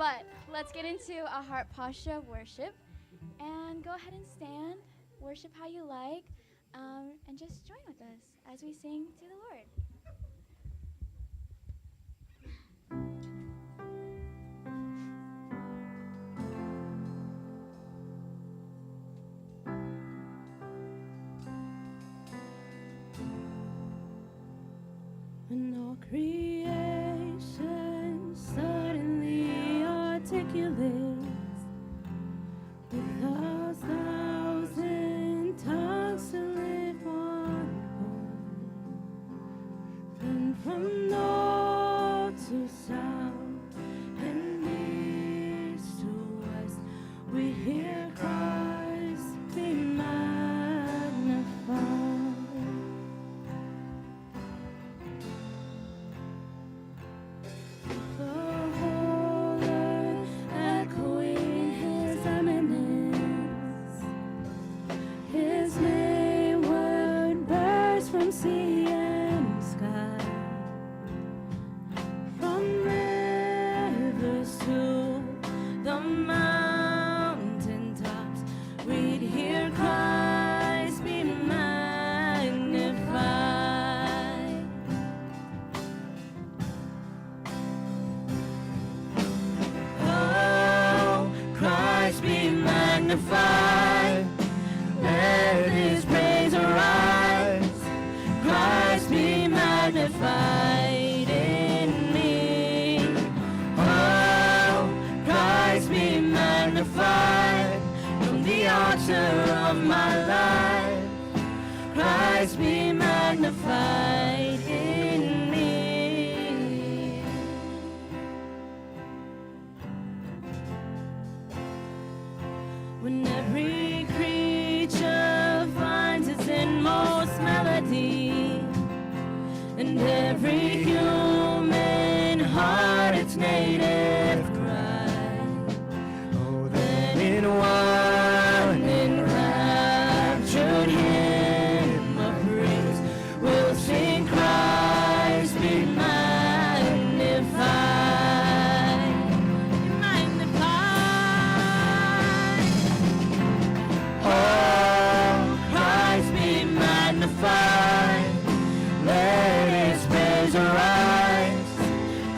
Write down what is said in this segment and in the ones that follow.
But let's get into a heart posture of worship. And go ahead and stand, worship how you like, and just join with us as we sing to the Lord. When all creation suddenly articulates with a thousand tongues to lift one voice, and from note to sound and east to west, we hear Christ be magnified. Sea and sky, from rivers to the mountain tops, we'd hear Christ be magnified. Oh, Christ be magnified, let His praise arise. Christ be magnified in me. Oh, Christ be magnified from the altar of my life. Christ be magnified in me. When every creature finds its inmost melody, and every human heart its native cry, oh, then in one enraptured hymn of praise we'll sing Christ be magnified, magnified. Oh, Christ be magnified, let His praise arise.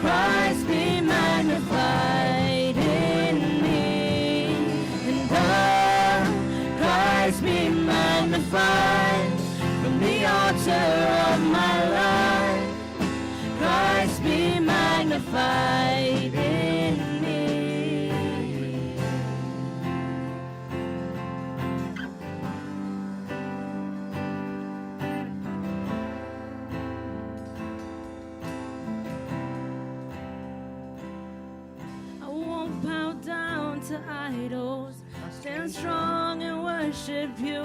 Christ be magnified in me. And Christ be magnified from the altar of my life. Christ be magnified in me. To idols, stand strong and worship you.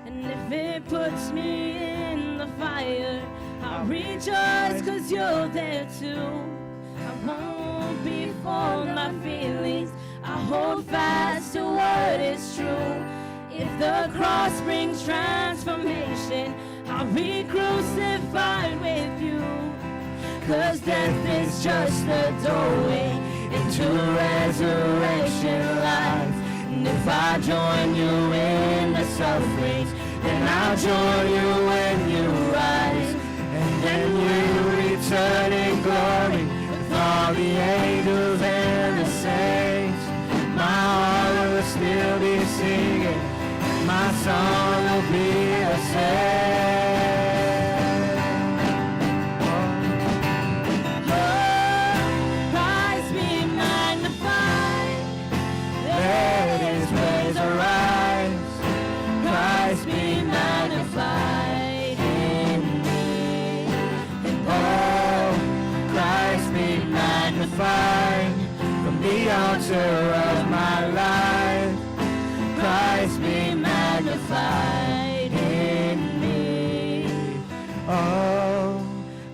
And if it puts me in the fire, I'll rejoice 'cause you're there too. I won't be fooled by feelings, I hold fast to what is true. If the cross brings transformation, I'll be crucified with you. 'Cause death is just the doorway into resurrection life. And if I join you in the sufferings, then I'll join you when you rise. And then we'll return in glory with all the angels and the saints. My heart will still be singing, my song will be the same. Christ be magnified in me. And oh, Christ be magnified from the altar of my life. Christ be magnified in me. Oh,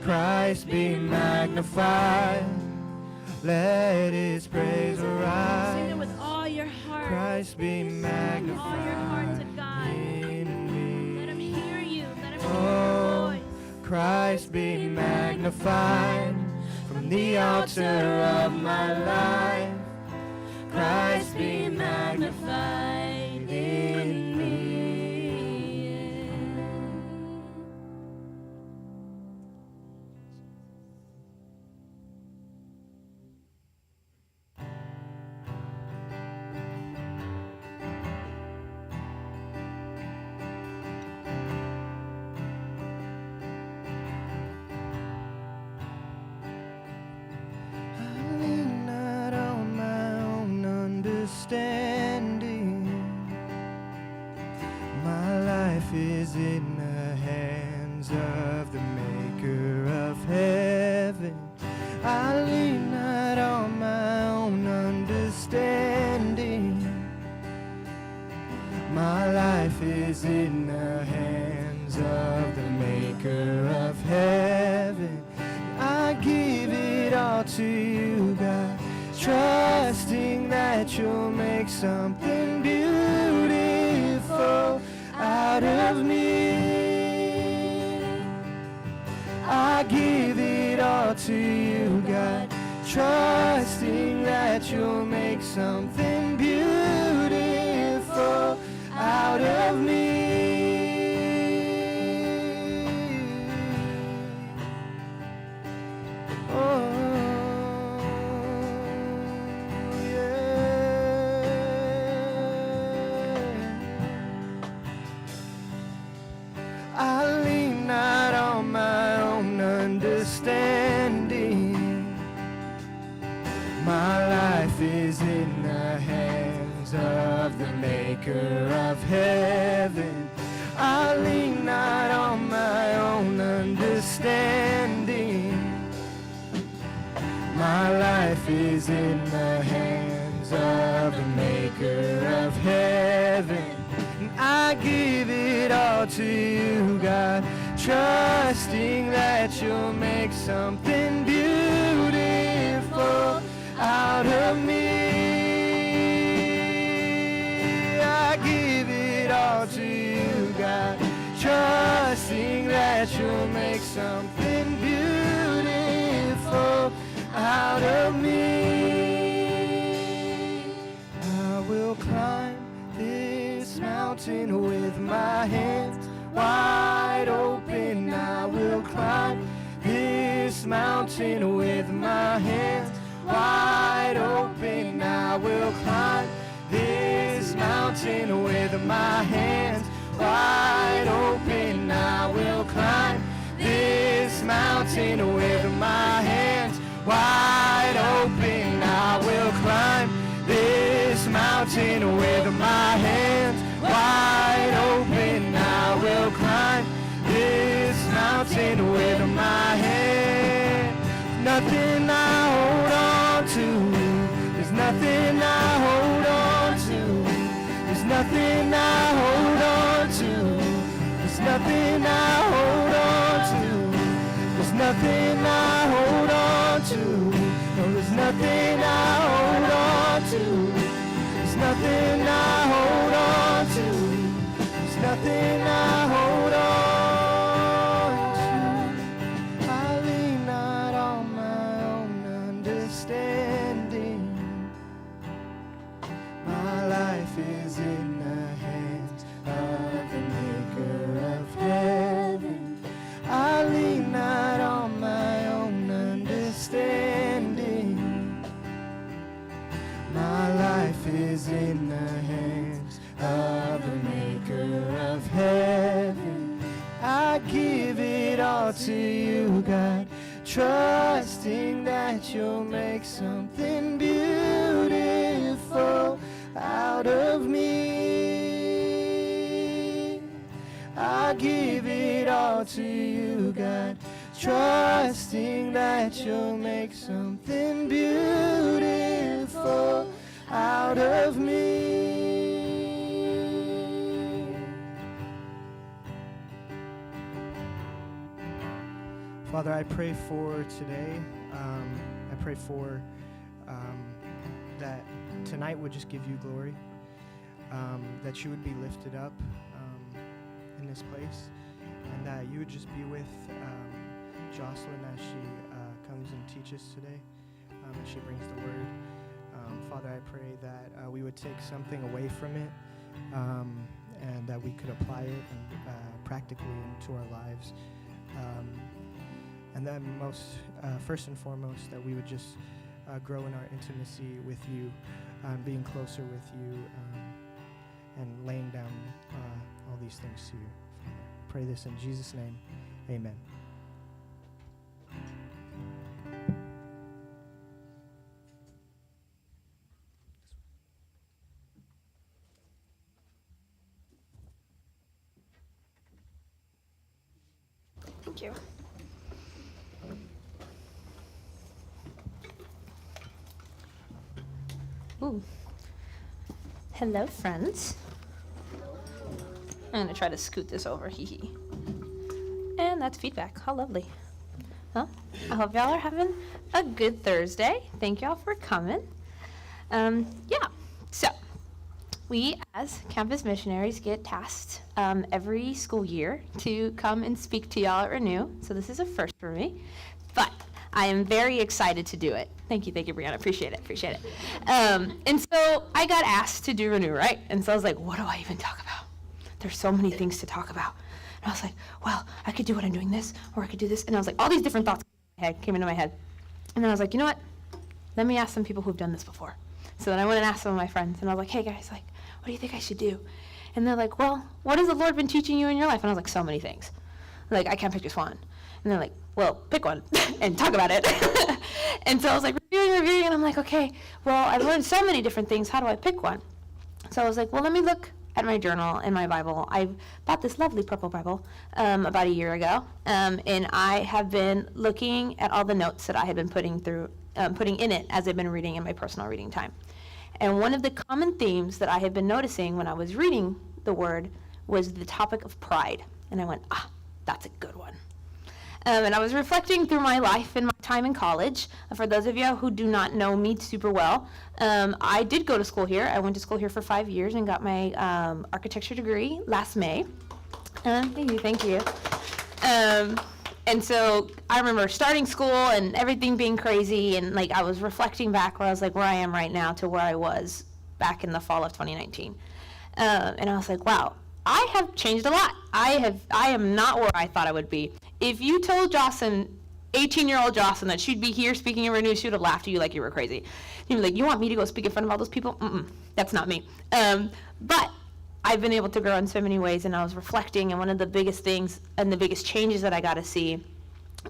Christ be magnified, let His praise arise. Sing it with all your heart. Christ be magnified. All your heart to God. In me. Let Him hear you. Let Him hear Oh, your voice. Christ be magnified from the altar of my life. understanding. My life is in the hands of the maker of heaven. I lean not on my own understanding. My life is in the hands of the maker of heaven. I give it all to you, God, trusting that you'll make something beautiful out of me. I give it all to you, God, trusting that you'll make something beautiful out of me. Oh, I lean not on my own understanding. My life is in the hands of the maker of heaven. I lean not on my own understanding. My life is in the hands of the maker of heaven. I give it all to you, God, trusting that you'll make something beautiful out of me. I give it all to you, God, trusting that you'll make something beautiful out of me. I will climb this mountain with my hands wide open. I will climb this mountain with my hands wide open. I will climb this mountain with my hands wide open. I will climb this mountain with my hands wide open. I will climb this mountain with my hands wide open. I will climb this mountain with my hands. Nothing I hold on to. There's nothing I hold on to. There's nothing I hold on to. There's nothing I hold on to. There's nothing I hold on to. No, there's nothing I hold on to. There's nothing I hold on to. There's nothing I hold on to. I lean not on my own understanding. My life is in the hands of the maker of heaven. I lean not on my own understanding. My life is in the hands of the maker of heaven. I give it all to you, God, trusting that you'll make something beautiful out of me. I give it all to you, God, trusting that you'll make something beautiful out of me. Father, I pray for today. I pray for that tonight would just give you glory, that you would be lifted up in this place, and that you would just be with Jocelyn as she comes and teaches today, as she brings the word. Father, I pray that we would take something away from it, and that we could apply it practically into our lives. And then first and foremost, that we would just grow in our intimacy with you, being closer with you, and laying down all these things to you. Father, I pray this in Jesus' name, amen. Thank you. Ooh. Hello, friends. I'm going to try to scoot this over, hee hee. And that's feedback. How lovely. Well, I hope y'all are having a good Thursday. Thank y'all for coming. So we as campus missionaries get tasked every school year to come and speak to y'all at Renew. So this is a first for me, but I am very excited to do it. Thank you, Brianna. Appreciate it. And so I got asked to do Renew, right? And so I was like, what do I even talk about? There's so many things to talk about. And I was like, well, I could do what I'm doing this, or I could do this. And I was like, all these different thoughts came into my head. And then I was like, you know what? Let me ask some people who've done this before. So then I went and asked some of my friends, and I was like, hey guys, like, what do you think I should do? And they're like, well, what has the Lord been teaching you in your life? And I was like, so many things. Like, I can't pick just one. And they're like, well, pick one and talk about it. And so I was like, reviewing, and I'm like, okay, well, I've learned so many different things. How do I pick one? So I was like, well, let me look at my journal and my Bible. I bought this lovely purple Bible about a year ago, and I have been looking at all the notes that I had been putting in it as I've been reading in my personal reading time. And one of the common themes that I had been noticing when I was reading the Word was the topic of pride. And I went, that's a good one. And I was reflecting through my life and my time in college. For those of you who do not know me super well, I did go to school here. I went to school here for 5 years and got my architecture degree last May. Thank you. And so I remember starting school and everything being crazy, and like I was reflecting back where I was like where I am right now to where I was back in the fall of 2019. And I was like, wow, I have changed a lot. I am not where I thought I would be. If you told Jocelyn, 18-year-old Jocelyn, that she'd be here speaking in Renew, she would have laughed at you like you were crazy. You'd be like, you want me to go speak in front of all those people? That's not me. But I've been able to grow in so many ways, and I was reflecting, and one of the biggest things and the biggest changes that I got to see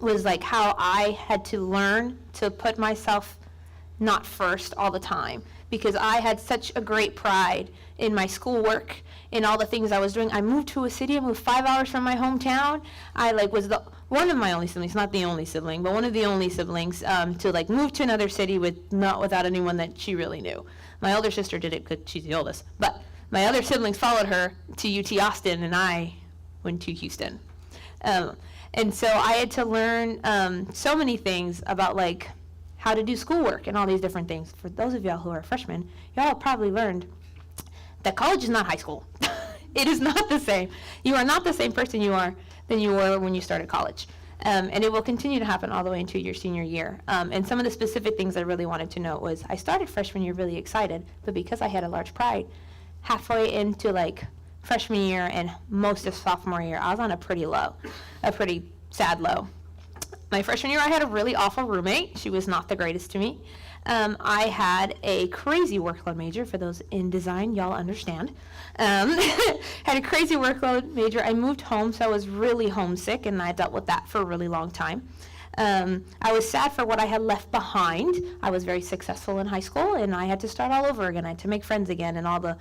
was like how I had to learn to put myself not first all the time, because I had such a great pride in my schoolwork, in all the things I was doing. I moved to a city. I moved 5 hours from my hometown. I was one of my only siblings, not the only sibling, but one of the only siblings to move to another city without anyone that she really knew. My older sister did it because she's the oldest, but my other siblings followed her to UT Austin, and I went to Houston. And so I had to learn so many things about how to do schoolwork and all these different things. For those of y'all who are freshmen, y'all probably learned that college is not high school. It is not the same. You are not the same person than you were when you started college. And it will continue to happen all the way into your senior year. And some of the specific things I really wanted to note was I started freshman year really excited, but because I had a large pride, halfway into freshman year and most of sophomore year, I was on a pretty sad low. My freshman year, I had a really awful roommate. She was not the greatest to me. I had a crazy workload major. For those in design, y'all understand. Had a crazy workload major. I moved home, so I was really homesick, and I dealt with that for a really long time. I was sad for what I had left behind. I was very successful in high school, and I had to start all over again. I had to make friends again and all the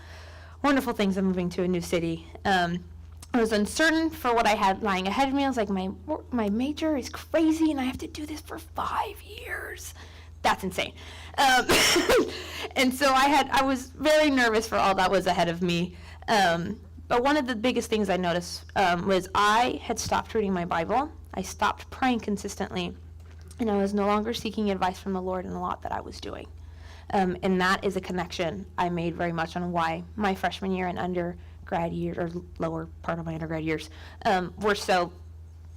wonderful things of moving to a new city. I was uncertain for what I had lying ahead of me. I was like, my major is crazy, and I have to do this for 5 years. That's insane. And so I was very nervous for all that was ahead of me. But one of the biggest things I noticed was I had stopped reading my Bible. I stopped praying consistently, and I was no longer seeking advice from the Lord in a lot that I was doing. And that is a connection I made very much on why my freshman year and undergrad years, or lower part of my undergrad years, were so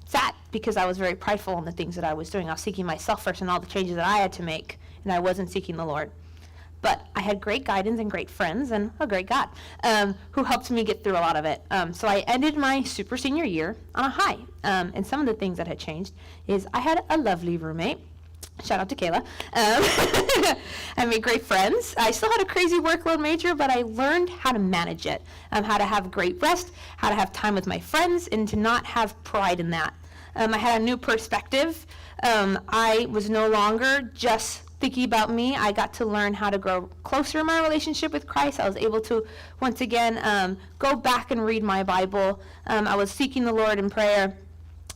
sad, because I was very prideful in the things that I was doing. I was seeking myself first and all the changes that I had to make, and I wasn't seeking the Lord. But I had great guidance and great friends and a great God who helped me get through a lot of it. So I ended my super senior year on a high. And some of the things that had changed is I had a lovely roommate. Shout out to Kayla. I made great friends. I still had a crazy workload major, but I learned how to manage it, how to have great rest, how to have time with my friends, and to not have pride in that. I had a new perspective. I was no longer just thinking about me. I got to learn how to grow closer in my relationship with Christ. I was able to, once again, go back and read my Bible. I was seeking the Lord in prayer.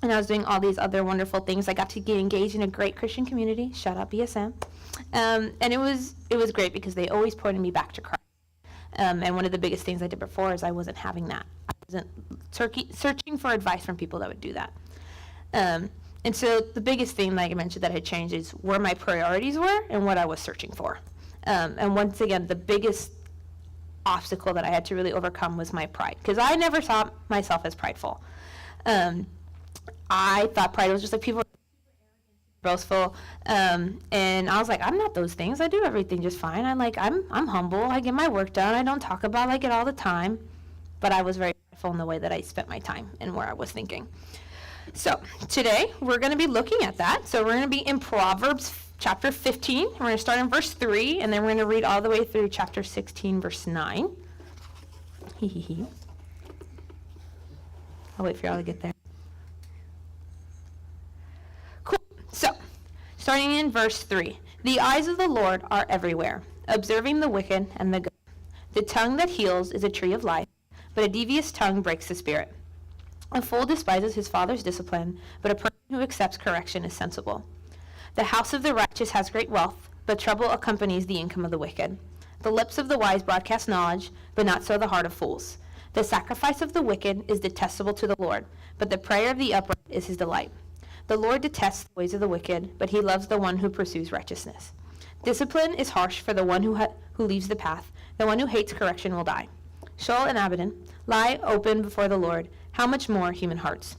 and I was doing all these other wonderful things. I got to get engaged in a great Christian community. Shout out BSM. And it was great because they always pointed me back to Christ. And one of the biggest things I did before is I wasn't having that. I wasn't searching for advice from people that would do that. And so the biggest thing, like I mentioned, that had changed is where my priorities were and what I was searching for. And once again, the biggest obstacle that I had to really overcome was my pride, because I never saw myself as prideful. I thought pride was just like people boastful, and I was like, I'm not those things. I do everything just fine. I'm humble. I get my work done. I don't talk about it all the time, but I was very prideful in the way that I spent my time and where I was thinking. So today we're going to be looking at that. So we're going to be in Proverbs chapter 15. We're going to start in verse 3, and then we're going to read all the way through chapter 16, verse 9. I'll wait for y'all to get there. Cool. So, starting in verse 3. The eyes of the Lord are everywhere, observing the wicked and the good. The tongue that heals is a tree of life, but a devious tongue breaks the spirit. A fool despises his father's discipline, but a person who accepts correction is sensible. The house of the righteous has great wealth, but trouble accompanies the income of the wicked. The lips of the wise broadcast knowledge, but not so the heart of fools. The sacrifice of the wicked is detestable to the Lord, but the prayer of the upright is his delight. The Lord detests the ways of the wicked, but he loves the one who pursues righteousness. Discipline is harsh for the one who leaves the path. The one who hates correction will die. Sheol and Abaddon lie open before the Lord. How much more human hearts?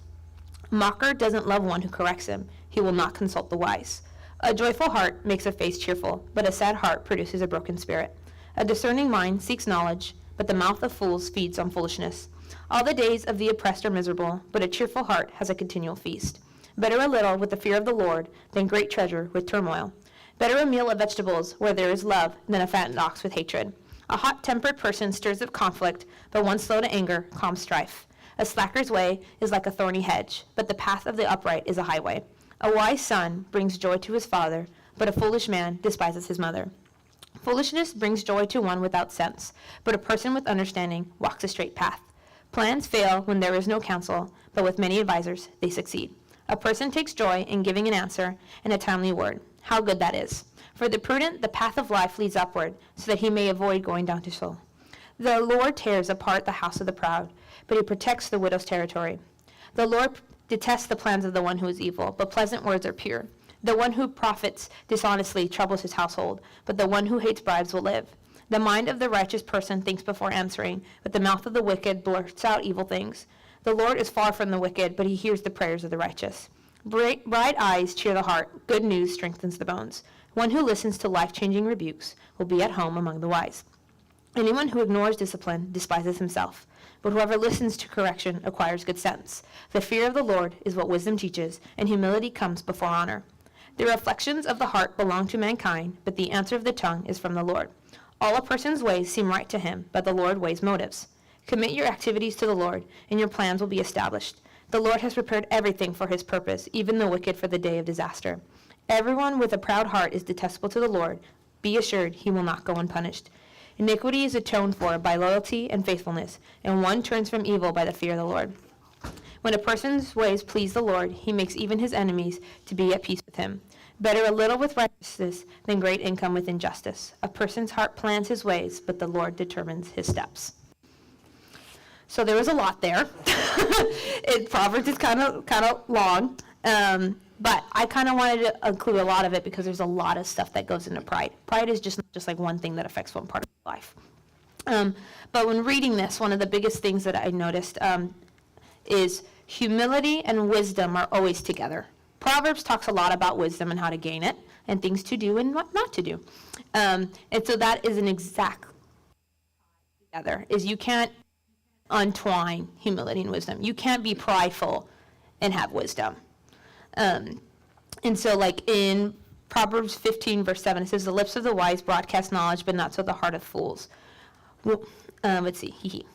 A mocker doesn't love one who corrects him. He will not consult the wise. A joyful heart makes a face cheerful, but a sad heart produces a broken spirit. A discerning mind seeks knowledge, but the mouth of fools feeds on foolishness. All the days of the oppressed are miserable, but a cheerful heart has a continual feast. Better a little with the fear of the Lord than great treasure with turmoil. Better a meal of vegetables where there is love than a fattened ox with hatred. A hot-tempered person stirs up conflict, but one slow to anger calms strife. A slacker's way is like a thorny hedge, but the path of the upright is a highway. A wise son brings joy to his father, but a foolish man despises his mother. Foolishness brings joy to one without sense, but a person with understanding walks a straight path. Plans fail when there is no counsel, but with many advisers they succeed. A person takes joy in giving an answer and a timely word. How good that is. For the prudent, the path of life leads upward, so that he may avoid going down to Sheol. The Lord tears apart the house of the proud, but he protects the widow's territory. The Lord detests the plans of the one who is evil, but pleasant words are pure. The one who profits dishonestly troubles his household, but the one who hates bribes will live. The mind of the righteous person thinks before answering, but the mouth of the wicked blurts out evil things. The Lord is far from the wicked, but he hears the prayers of the righteous. Bright eyes cheer the heart. Good news strengthens the bones. One who listens to life-changing rebukes will be at home among the wise. Anyone who ignores discipline despises himself, but whoever listens to correction acquires good sense. The fear of the Lord is what wisdom teaches, and humility comes before honor. The reflections of the heart belong to mankind, but the answer of the tongue is from the Lord. All a person's ways seem right to him, but the Lord weighs motives. Commit your activities to the Lord, and your plans will be established. The Lord has prepared everything for his purpose, even the wicked for the day of disaster. Everyone with a proud heart is detestable to the Lord. Be assured he will not go unpunished. Iniquity is atoned for by loyalty and faithfulness, and one turns from evil by the fear of the Lord. When a person's ways please the Lord, he makes even his enemies to be at peace with him. Better a little with righteousness than great income with injustice. A person's heart plans his ways, but the Lord determines his steps. So there was a lot there. Proverbs is kind of long, but I kind of wanted to include a lot of it because there's a lot of stuff that goes into pride. Pride is just not just like one thing that affects one part of life. But when reading this, one of the biggest things that I noticed is humility and wisdom are always together. Proverbs talks a lot about wisdom and how to gain it, and things to do and what not to do. And so that is an exact together, is you can't untwine humility and wisdom. You can't be prideful and have wisdom. And so like in Proverbs 15 verse 7, it says, the lips of the wise broadcast knowledge, but not so the heart of fools. Well, let's see.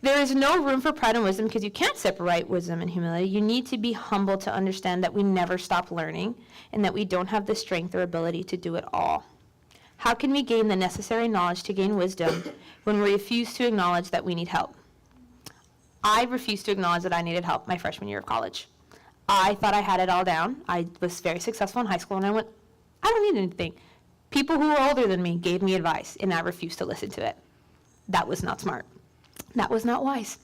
There is no room for pride and wisdom because you can't separate wisdom and humility. You need to be humble to understand that we never stop learning and that we don't have the strength or ability to do it all. How can we gain the necessary knowledge to gain wisdom when we refuse to acknowledge that we need help? I refused to acknowledge that I needed help my freshman year of college. I thought I had it all down. I was very successful in high school, and I went, I don't need anything. People who were older than me gave me advice, and I refused to listen to it. That was not smart. That was not wise.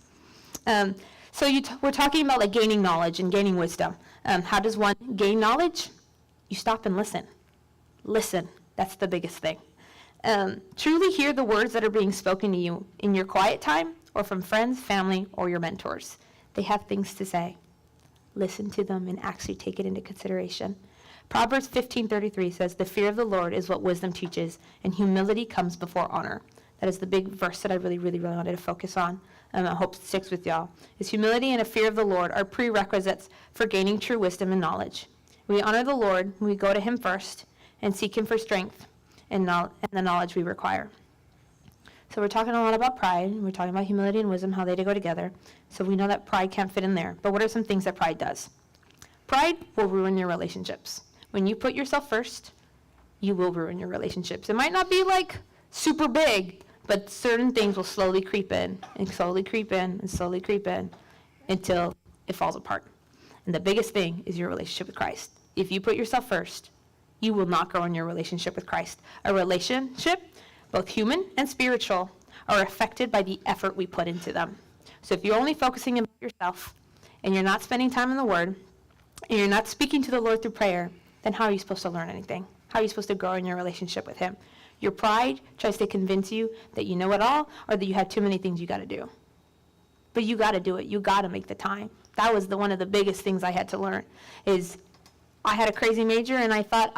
So we're talking about like gaining knowledge and gaining wisdom. How does one gain knowledge? You stop and listen. Listen. That's the biggest thing. Truly hear the words that are being spoken to you in your quiet time or from friends, family, or your mentors. They have things to say. Listen to them and actually take it into consideration. Proverbs 15:33 says, "The fear of the Lord is what wisdom teaches, and humility comes before honor." That is the big verse that I really, really, really wanted to focus on. I hope it sticks with y'all. Is humility and a fear of the Lord are prerequisites for gaining true wisdom and knowledge. We honor the Lord when we go to him first and seek him for strength and the knowledge we require. So we're talking a lot about pride, and we're talking about humility and wisdom, how they go together. So we know that pride can't fit in there. But what are some things that pride does? Pride will ruin your relationships. When you put yourself first, you will ruin your relationships. It might not be like super big, but certain things will slowly creep in and slowly creep in and slowly creep in until it falls apart. And the biggest thing is your relationship with Christ. If you put yourself first, you will not grow in your relationship with Christ. A relationship, both human and spiritual, are affected by the effort we put into them. So if you're only focusing on yourself and you're not spending time in the Word and you're not speaking to the Lord through prayer, then how are you supposed to learn anything? How are you supposed to grow in your relationship with him? Your pride tries to convince you that you know it all or that you have too many things you got to do. But you got to do it. You got to make the time. That was one of the biggest things I had to learn is I had a crazy major and I thought,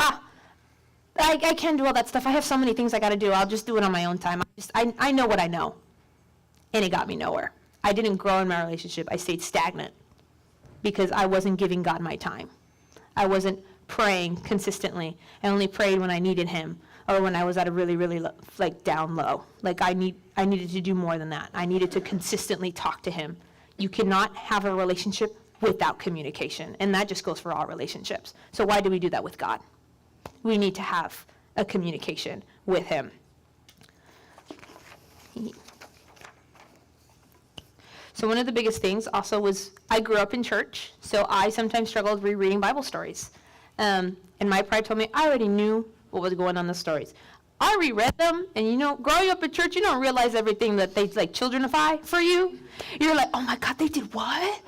I can't do all that stuff. I have so many things I got to do. I'll just do it on my own time. I know what I know. And it got me nowhere. I didn't grow in my relationship. I stayed stagnant because I wasn't giving God my time. I wasn't praying consistently. I only prayed when I needed him or when I was at a really, really down low. Like I needed to do more than that. I needed to consistently talk to him. You cannot have a relationship without communication, and that just goes for all relationships. So why do we do that with God? We need to have a communication with him. So one of the biggest things also was I grew up in church, so I sometimes struggled rereading Bible stories. And my pride told me I already knew what was going on in the stories. I reread them, and growing up in church, you don't realize everything that they childrenify for you. You're like, oh my God, they did what?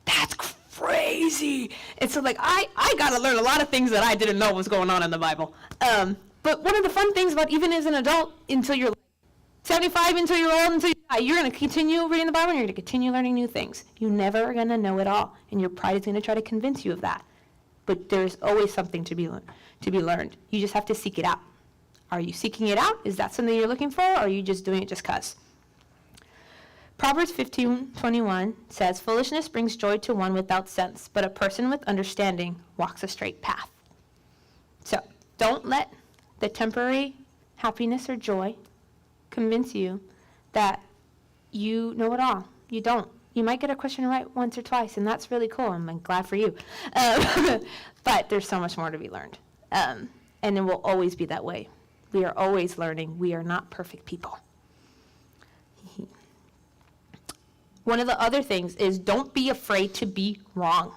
That's crazy. And so I got to learn a lot of things that I didn't know was going on in the Bible. But one of the fun things about even as an adult, until you're 75, until you're old, until you die, you're going to continue reading the Bible, and you're going to continue learning new things. You're never going to know it all, and your pride is going to try to convince you of that. But there's always something to be learned. You just have to seek it out. Are you seeking it out? Is that something you're looking for, or are you just doing it just 'cause? Proverbs 15:21 says, "Foolishness brings joy to one without sense, but a person with understanding walks a straight path." So don't let the temporary happiness or joy convince you that you know it all. You don't. You might get a question right once or twice, and that's really cool. I'm glad for you. But there's so much more to be learned. And it will always be that way. We are always learning. We are not perfect people. One of the other things is don't be afraid to be wrong.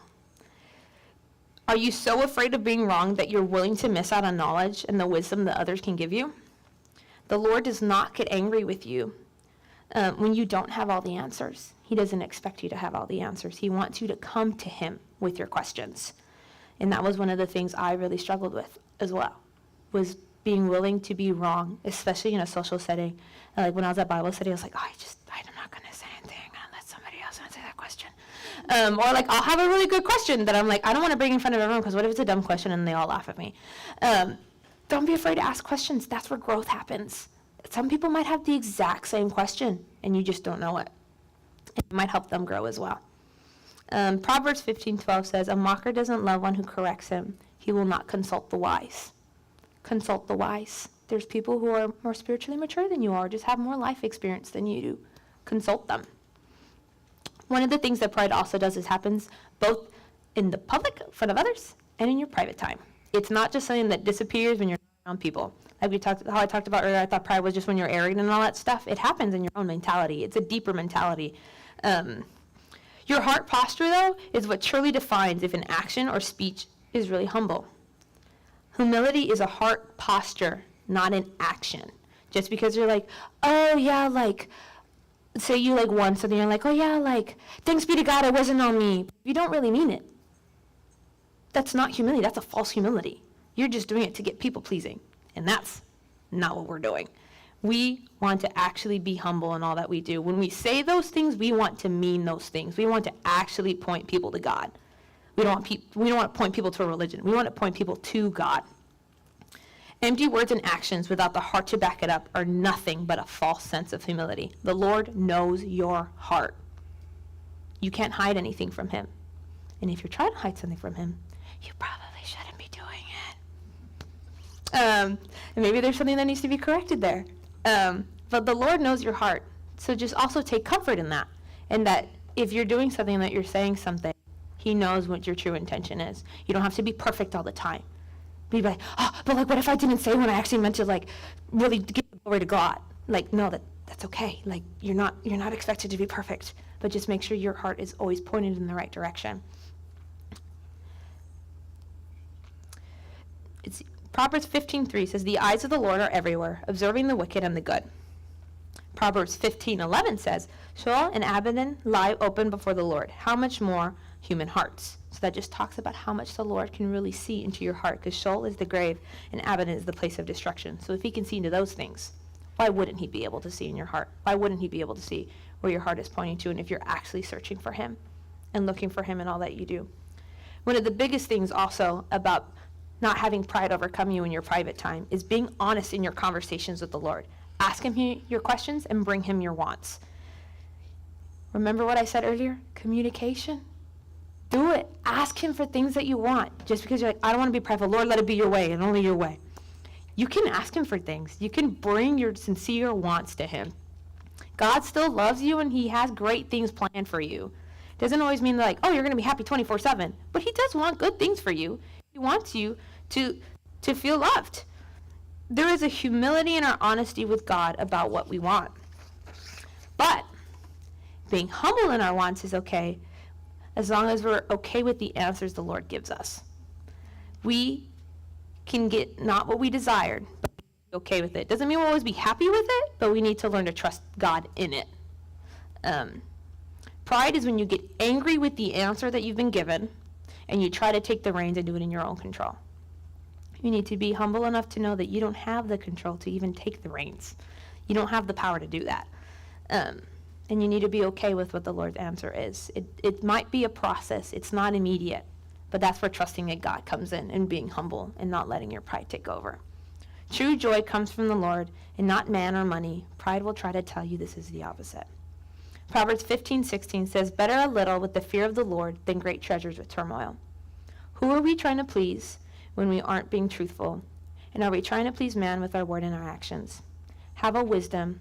Are you so afraid of being wrong that you're willing to miss out on knowledge and the wisdom that others can give you? The Lord does not get angry with you when you don't have all the answers. He doesn't expect you to have all the answers. He wants you to come to him with your questions. And that was one of the things I really struggled with as well, was being willing to be wrong, especially in a social setting. Like when I was at Bible study, I was like, I'm not going to say anything unless somebody else answers that question. Or like I'll have a really good question that I'm like, I don't want to bring in front of everyone because what if it's a dumb question and they all laugh at me? Don't be afraid to ask questions. That's where growth happens. Some people might have the exact same question and you just don't know it. It might help them grow as well. Proverbs 15:12 says, "A mocker doesn't love one who corrects him. He will not consult the wise." Consult the wise. There's people who are more spiritually mature than you are, just have more life experience than you do. Consult them. One of the things that pride also does is happens both in the public, in front of others, and in your private time. It's not just something that disappears when you're around people. Like how I talked about earlier, I thought pride was just when you're arrogant and all that stuff. It happens in your own mentality. It's a deeper mentality. Your heart posture, though, is what truly defines if an action or speech is really humble. Humility is a heart posture, not an action. Just because you're like, oh yeah, like, say you like won something, you're like, oh yeah, like, thanks be to God, it wasn't on me. You don't really mean it. That's not humility, that's a false humility. You're just doing it to get people pleasing, and that's not what we're doing. We want to actually be humble in all that we do. When we say those things, we want to mean those things. We want to actually point people to God. We don't want to point people to a religion. We want to point people to God. Empty words and actions without the heart to back it up are nothing but a false sense of humility. The Lord knows your heart. You can't hide anything from him. And if you're trying to hide something from him, you probably shouldn't be doing it. And maybe there's something that needs to be corrected there. But the Lord knows your heart. So just also take comfort in that. And that if you're doing something, that you're saying something, he knows what your true intention is. You don't have to be perfect all the time. Be like, oh, but like, what if I didn't say when I actually meant to, like, really give the glory to God? Like, no, that's okay. Like, you're not expected to be perfect. But just make sure your heart is always pointed in the right direction. Proverbs 15:3 says, the eyes of the Lord are everywhere, observing the wicked and the good. Proverbs 15:11 says, Sheol and Abaddon lie open before the Lord. How much more human hearts? So that just talks about how much the Lord can really see into your heart, because Sheol is the grave and Abaddon is the place of destruction. So if he can see into those things, why wouldn't he be able to see in your heart? Why wouldn't he be able to see where your heart is pointing to, and if you're actually searching for him and looking for him in all that you do? One of the biggest things also about not having pride overcome you in your private time is being honest in your conversations with the Lord. Ask him your questions and bring him your wants. Remember what I said earlier? Communication. Do it. Ask him for things that you want. Just because you're like, I don't want to be prideful. Lord, let it be your way and only your way. You can ask him for things. You can bring your sincere wants to him. God still loves you, and he has great things planned for you. Doesn't always mean like, oh, you're going to be happy 24/7. But he does want good things for you. He wants you to feel loved. There is a humility in our honesty with God about what we want. But being humble in our wants is okay, as long as we're okay with the answers the Lord gives us. We can get not what we desired, but be okay with it. Doesn't mean we'll always be happy with it, but we need to learn to trust God in it. Pride is when you get angry with the answer that you've been given, and you try to take the reins and do it in your own control. You need to be humble enough to know that you don't have the control to even take the reins. You don't have the power to do that. And you need to be okay with what the Lord's answer is. It might be a process. It's not immediate. But that's where trusting in God comes in, and being humble and not letting your pride take over. True joy comes from the Lord and not man or money. Pride will try to tell you this is the opposite. Proverbs 15:16 says, better a little with the fear of the Lord than great treasures with turmoil. Who are we trying to please when we aren't being truthful? And are we trying to please man with our word and our actions? Have a wisdom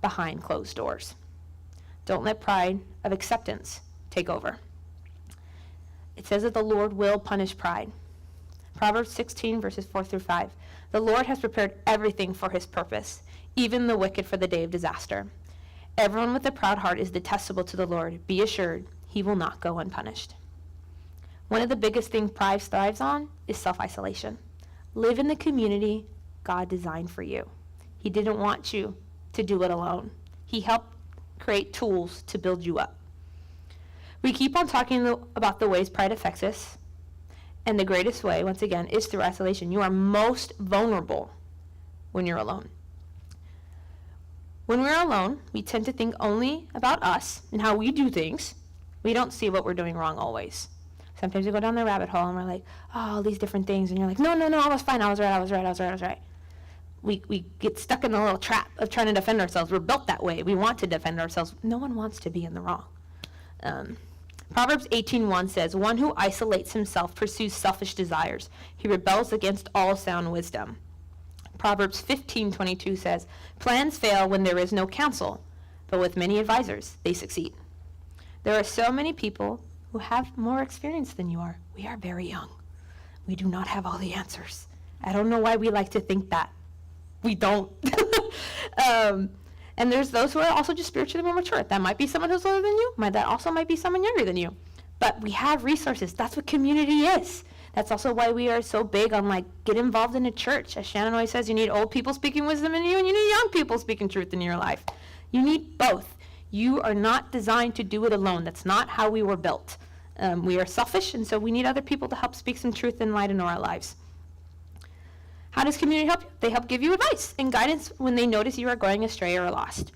behind closed doors. Don't let pride of acceptance take over. It says that the Lord will punish pride. Proverbs 16, verses 4-5. The Lord has prepared everything for his purpose, even the wicked for the day of disaster. Everyone with a proud heart is detestable to the Lord. Be assured, he will not go unpunished. One of the biggest things pride thrives on is self-isolation. Live in the community God designed for you. He didn't want you to do it alone. He helped create tools to build you up. We keep on talking about the ways pride affects us, and the greatest way, once again, is through isolation. You are most vulnerable when you're alone. When we're alone, we tend to think only about us and how we do things. We don't see what we're doing wrong always. Sometimes we go down the rabbit hole and we're like, oh, all these different things, and you're like, no, I was fine, I was right. We get stuck in the little trap of trying to defend ourselves. We're built that way. We want to defend ourselves. No one wants to be in the wrong. Proverbs 18:1 says, one who isolates himself pursues selfish desires. He rebels against all sound wisdom. Proverbs 15:22 says, plans fail when there is no counsel, but with many advisors, they succeed. There are so many people who have more experience than you are. We are very young. We do not have all the answers. I don't know why we like to think that. We don't. And there's those who are also just spiritually more mature. That might be someone who's older than you. That also might be someone younger than you. But we have resources. That's what community is. That's also why we are so big on, like, get involved in a church. As Shannon always says, you need old people speaking wisdom in you, and you need young people speaking truth in your life. You need both. You are not designed to do it alone. That's not how we were built. We are selfish, and so we need other people to help speak some truth and light into our lives. How does community help you? They help give you advice and guidance when they notice you are going astray or lost.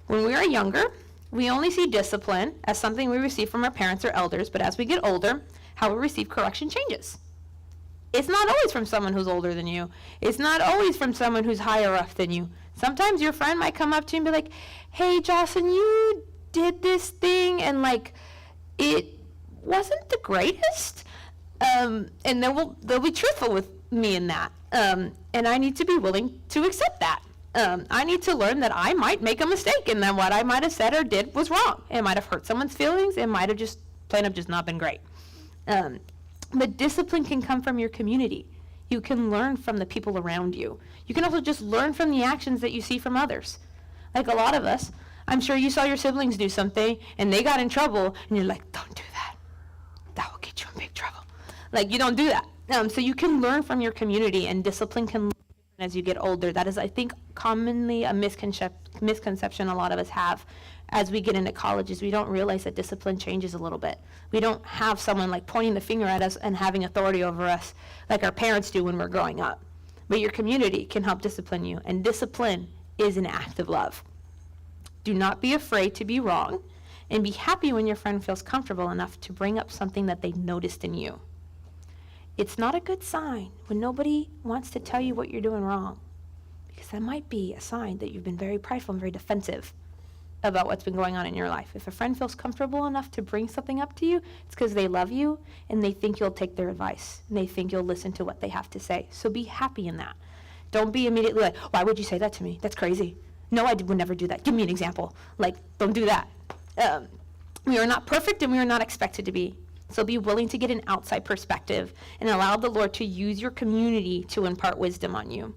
When we are younger, we only see discipline as something we receive from our parents or elders, but as we get older, how we receive correction changes. It's not always from someone who's older than you. It's not always from someone who's higher up than you. Sometimes your friend might come up to you and be like, hey, Jocelyn, you did this thing, and, like, it wasn't the greatest. And they'll be truthful with me in that. And I need to be willing to accept that. I need to learn that I might make a mistake and that what I might have said or did was wrong. It might have hurt someone's feelings. It might have just plain up just not been great. But discipline can come from your community. You can learn from the people around you. You can also just learn from the actions that you see from others. Like a lot of us, I'm sure you saw your siblings do something and they got in trouble and you're like, don't do that. That will get you in big trouble. Like, you don't do that. So you can learn from your community, and discipline can learn as you get older. That is, I think, commonly a misconception a lot of us have as we get into colleges. We don't realize that discipline changes a little bit. We don't have someone like pointing the finger at us and having authority over us like our parents do when we're growing up. But your community can help discipline you, and discipline is an act of love. Do not be afraid to be wrong, and be happy when your friend feels comfortable enough to bring up something that they noticed in you. It's not a good sign when nobody wants to tell you what you're doing wrong, because that might be a sign that you've been very prideful and very defensive about what's been going on in your life. If a friend feels comfortable enough to bring something up to you, it's because they love you and they think you'll take their advice and they think you'll listen to what they have to say. So be happy in that. Don't be immediately like, why would you say that to me? That's crazy. No, would never do that. Give me an example. Like, don't do that. We are not perfect and we are not expected to be. So be willing to get an outside perspective and allow the Lord to use your community to impart wisdom on you.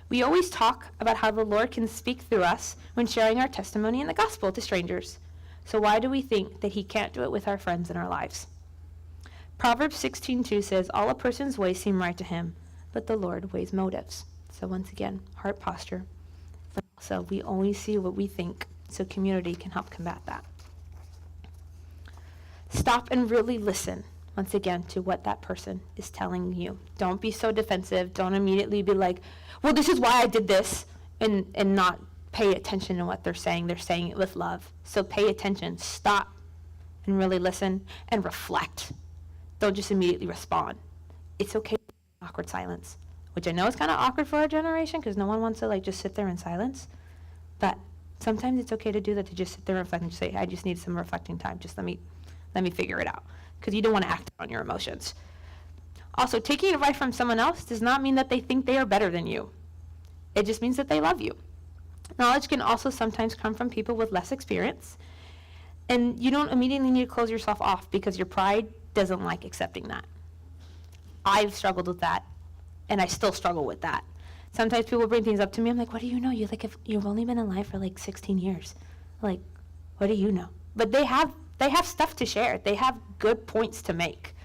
We always talk about how the Lord can speak through us when sharing our testimony in the gospel to strangers. So why do we think that he can't do it with our friends in our lives? Proverbs 16:2 says, all a person's ways seem right to him, but the Lord weighs motives. So once again, heart posture. So we always see what we think, so community can help combat that. Stop and really listen, once again, to what that person is telling you. Don't be so defensive. Don't immediately be like, well, this is why I did this, and not pay attention to what they're saying. They're saying it with love. So pay attention. Stop and really listen and reflect. Don't just immediately respond. It's okay to be awkward silence, which I know is kind of awkward for our generation because no one wants to just sit there in silence. But sometimes it's okay to do that, to just sit there and reflect and just say, I just need some reflecting time. Just let me figure it out, because you don't want to act on your emotions. Also, taking advice from someone else does not mean that they think they are better than you. It just means that they love you. Knowledge can also sometimes come from people with less experience, and you don't immediately need to close yourself off because your pride doesn't like accepting that. I've struggled with that, and I still struggle with that. Sometimes people bring things up to me. I'm like, what do you know? If you've only been in life for 16 years. What do you know? But they have stuff to share. They have good points to make.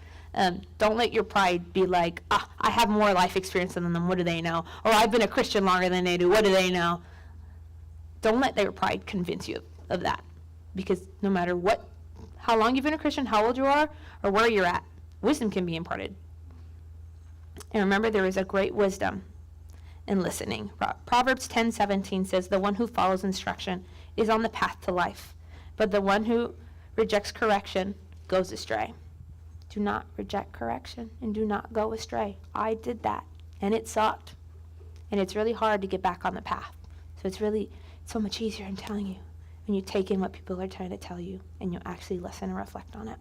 Don't let your pride be like, I have more life experience than them. What do they know? Or I've been a Christian longer than they do. What do they know? Don't let their pride convince you of that. Because no matter how long you've been a Christian, how old you are, or where you're at, wisdom can be imparted. And remember, there is a great wisdom in listening. Proverbs 10:17 says, the one who follows instruction is on the path to life, but the one who rejects correction goes astray. Do not reject correction and do not go astray. I did that, and it sucked. And it's really hard to get back on the path. So it's so much easier, I'm telling you, when you take in what people are trying to tell you and you actually listen and reflect on it.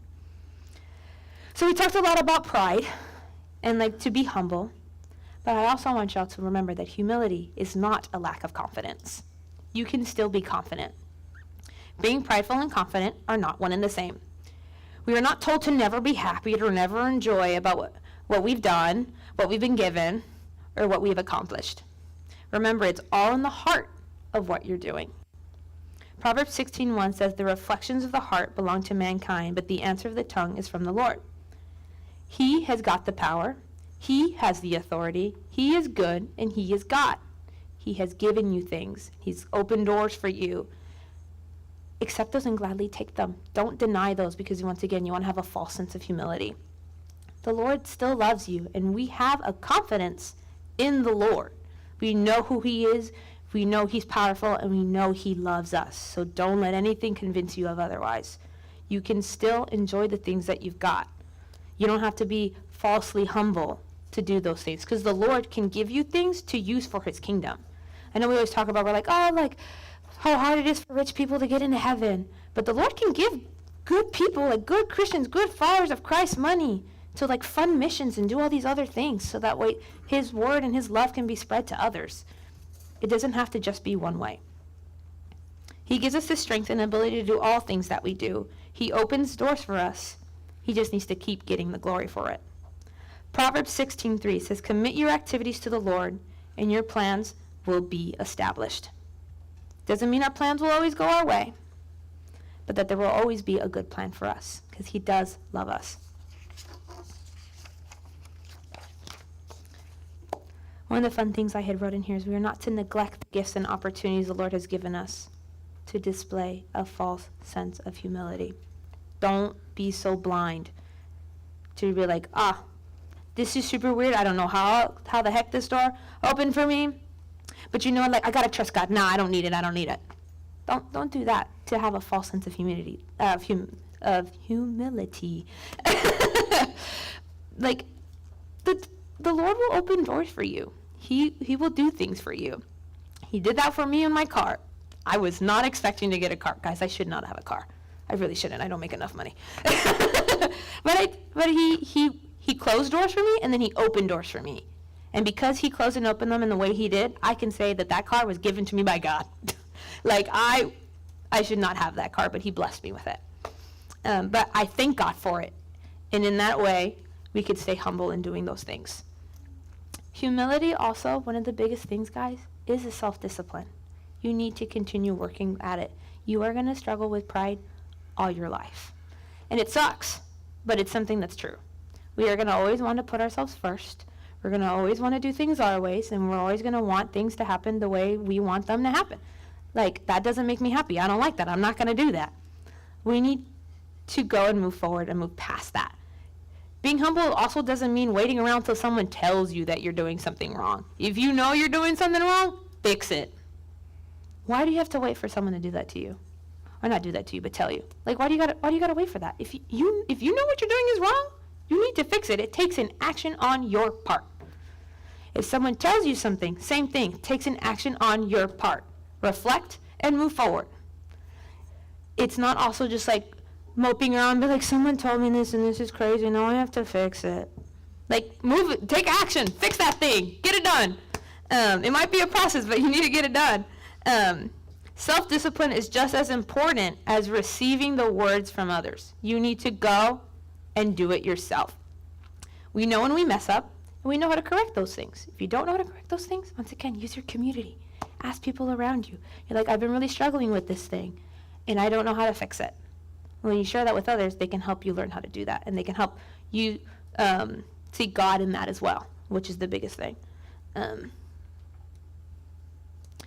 So we talked a lot about pride and to be humble, but I also want y'all to remember that humility is not a lack of confidence. You can still be confident. Being prideful and confident are not one and the same. We are not told to never be happy or never enjoy about what we've done, what we've been given, or what we've accomplished. Remember, it's all in the heart of what you're doing. Proverbs 16:1 says, the reflections of the heart belong to mankind, but the answer of the tongue is from the Lord. He has got the power. He has the authority. He is good, and he is God. He has given you things. He's opened doors for you. Accept those and gladly take them. Don't deny those, because once again, you want to have a false sense of humility. The Lord still loves you, and we have a confidence in the Lord. We know who he is. We know he's powerful, and we know he loves us. So don't let anything convince you of otherwise. You can still enjoy the things that you've got. You don't have to be falsely humble to do those things, because the Lord can give you things to use for his kingdom. I know we always talk about, we're like, oh, like how hard it is for rich people to get into heaven. But the Lord can give good people, like good Christians, good followers of Christ, money to like fund missions and do all these other things, so that way his word and his love can be spread to others. It doesn't have to just be one way. He gives us the strength and ability to do all things that we do. He opens doors for us. He just needs to keep getting the glory for it. Proverbs 16:3 says, commit your activities to the Lord, and your plans will be established. Doesn't mean our plans will always go our way, but that there will always be a good plan for us, because he does love us. One of the fun things I had wrote in here is we are not to neglect the gifts and opportunities the Lord has given us to display a false sense of humility. Don't be so blind to be like, this is super weird. I don't know how the heck this door opened for me. But you know what, like, I gotta trust God. Nah, I don't need it. Don't do that to have a false sense of humility. Like, the Lord will open doors for you. He will do things for you. He did that for me in my car. I was not expecting to get a car. Guys, I should not have a car. I really shouldn't. I don't make enough money. But he closed doors for me, and then he opened doors for me. And because he closed and opened them in the way he did, I can say that car was given to me by God. Like, I should not have that car, but he blessed me with it. But I thank God for it. And in that way, we could stay humble in doing those things. Humility also, one of the biggest things, guys, is a self-discipline. You need to continue working at it. You are going to struggle with pride all your life. And it sucks, but it's something that's true. We are going to always want to put ourselves first. We're going to always want to do things our ways, and we're always going to want things to happen the way we want them to happen. Like, that doesn't make me happy. I don't like that. I'm not going to do that. We need to go and move forward and move past that. Being humble also doesn't mean waiting around till someone tells you that you're doing something wrong. If you know you're doing something wrong, fix it. Why do you have to wait for someone to do that to you? Or not do that to you, but tell you. Like, why do you gotta wait for that? If you know what you're doing is wrong, you need to fix it. It takes an action on your part. If someone tells you something, same thing. It takes an action on your part. Reflect and move forward. It's not also just like moping around and be like, someone told me this and this is crazy, now I have to fix it. Like, move it, take action, fix that thing, get it done. It might be a process, but you need to get it done. Self-discipline is just as important as receiving the words from others. You need to go and do it yourself. We know when we mess up, and we know how to correct those things. If you don't know how to correct those things, once again, use your community. Ask people around you. You're like, I've been really struggling with this thing, and I don't know how to fix it. When you share that with others, they can help you learn how to do that, and they can help you see God in that as well, which is the biggest thing.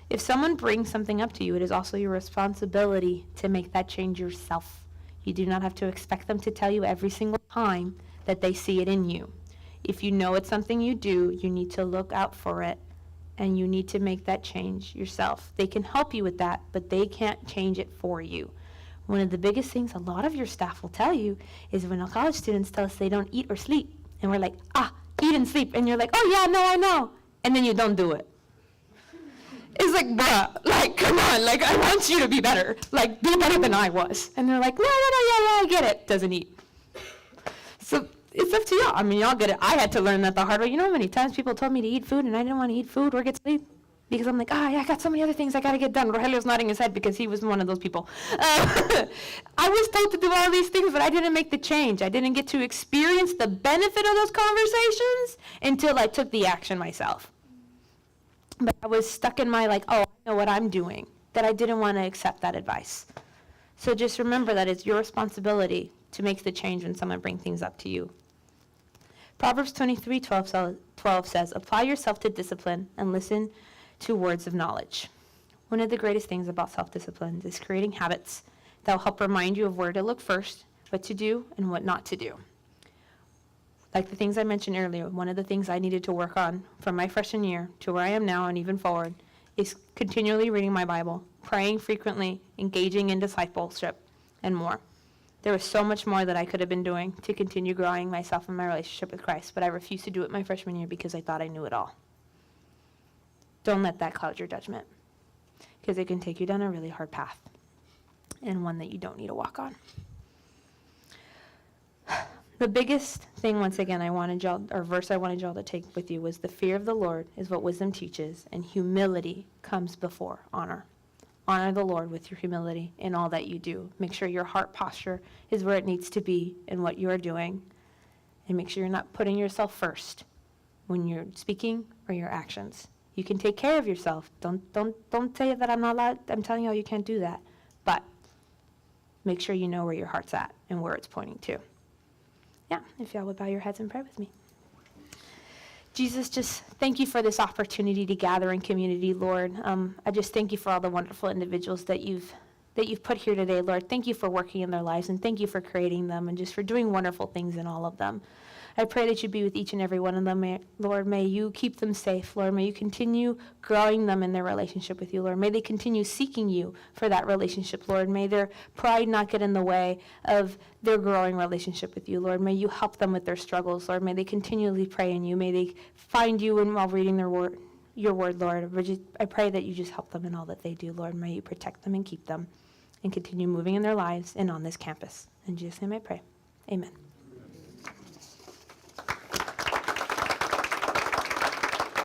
If someone brings something up to you, it is also your responsibility to make that change yourself. You do not have to expect them to tell you every single time that they see it in you. If you know it's something you do, you need to look out for it, and you need to make that change yourself. They can help you with that, but they can't change it for you. One of the biggest things a lot of your staff will tell you is when our college students tell us they don't eat or sleep, and we're like, eat and sleep, and you're like, oh yeah, no, I know, and then you don't do it. It's like, bruh, like, come on, like, I want you to be better. Like, be better than I was. And they're like, no, yeah, I get it. Doesn't eat. So it's up to y'all. I mean, y'all get it. I had to learn that the hard way. You know how many times people told me to eat food and I didn't want to eat food or get sleep? Because I'm like, yeah, I got so many other things I got to get done. Rogelio's nodding his head because he was one of those people. I was told to do all these things, but I didn't make the change. I didn't get to experience the benefit of those conversations until I took the action myself. But I was stuck in my, like, I know what I'm doing. that I didn't want to accept that advice. So just remember that it's your responsibility to make the change when someone brings things up to you. Proverbs 23:12 says, apply yourself to discipline and listen to words of knowledge. One of the greatest things about self-discipline is creating habits that will help remind you of where to look first, what to do, and what not to do. Like the things I mentioned earlier, one of the things I needed to work on from my freshman year to where I am now and even forward is continually reading my Bible, praying frequently, engaging in discipleship, and more. There was so much more that I could have been doing to continue growing myself in my relationship with Christ, but I refused to do it my freshman year because I thought I knew it all. Don't let that cloud your judgment, because it can take you down a really hard path and one that you don't need to walk on. The biggest thing, once again, verse I wanted y'all to take with you was the fear of the Lord is what wisdom teaches, and humility comes before honor. Honor the Lord with your humility in all that you do. Make sure your heart posture is where it needs to be in what you are doing. And make sure you're not putting yourself first when you're speaking or your actions. You can take care of yourself. Don't say that I'm not allowed. I'm telling you, you can't do that. But make sure you know where your heart's at and where it's pointing to. Yeah, if y'all would bow your heads and pray with me. Jesus, just thank you for this opportunity to gather in community, Lord. I just thank you for all the wonderful individuals that you've put here today, Lord. Thank you for working in their lives, and thank you for creating them and just for doing wonderful things in all of them. I pray that you be with each and every one of them, Lord. May you keep them safe, Lord. May you continue growing them in their relationship with you, Lord. May they continue seeking you for that relationship, Lord. May their pride not get in the way of their growing relationship with you, Lord. May you help them with their struggles, Lord. May they continually pray in you. May they find you while reading your word, Lord. I pray that you just help them in all that they do, Lord. May you protect them and keep them and continue moving in their lives and on this campus. In Jesus' name I pray. Amen.